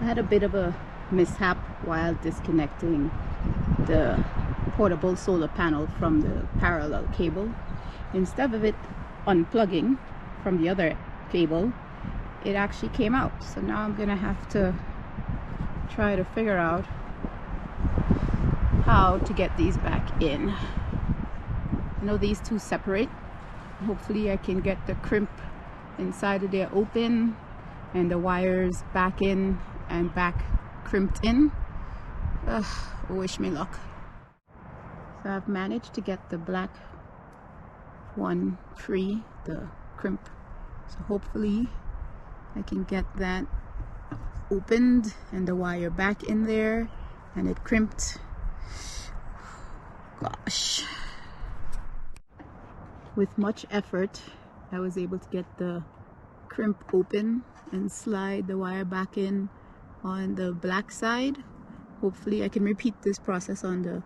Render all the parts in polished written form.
I had a bit of a mishap while disconnecting the portable solar panel from the parallel cable. Instead of it unplugging from the other cable, it actually came out. So now I'm gonna have to try to figure out how to get these back in. I know these two separate. Hopefully I can get the crimp inside of there open and the wires back in and back crimped in. Wish me luck. So I've managed to get the black one free, the crimp. So hopefully I can get that opened and the wire back in there and it crimped. Gosh. With much effort, I was able to get the crimp open and slide the wire back in on the black side. Hopefully I can repeat this process on the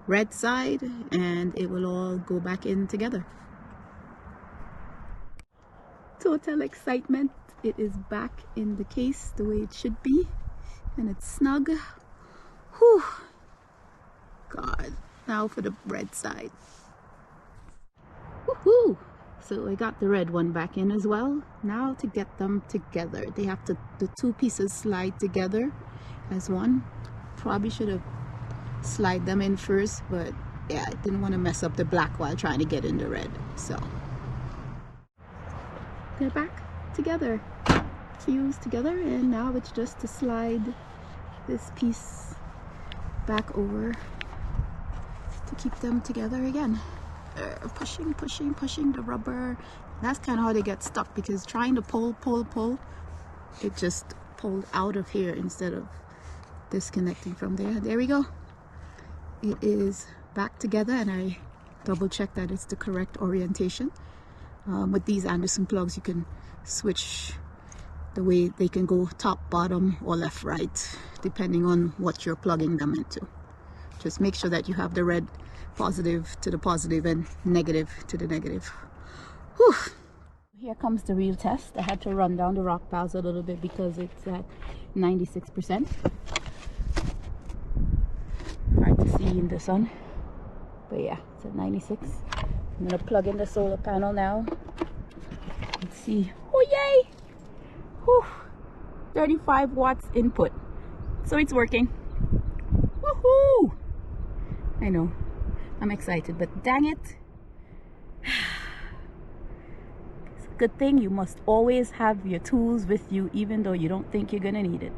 red side and it will all go back in together. Total excitement. It is back in the case the way it should be and it's snug. Whew. God, now for the red side. Woohoo! So I got the red one back in as well. Now to get them together, they have to, the two pieces slide together as one. Probably should have slide them in first, but yeah, I didn't want to mess up the black while trying to get in the red. So they're back together, fused together, and now it's just to slide this piece back over to keep them together again. Pushing the rubber. That's kind of how they get stuck, because trying to pull, it just pulled out of here instead of disconnecting from there. There we go. It is back together, and I double checked that it's the correct orientation. With these Anderson plugs, you can switch the way they can go top, bottom, or left, right, depending on what you're plugging them into. Just make sure that you have the red positive to the positive and negative to the negative. Whew. Here comes the real test. I had to run down the Rockpals a little bit because it's at 96%. Hard to see in the sun, but yeah, it's at 96. I'm gonna plug in the solar panel now. Let's see. Oh yay! Whew. 35 watts input, so it's working. Woohoo! I know, I'm excited, but dang it. It's a good thing you must always have your tools with you, even though you don't think you're gonna need it.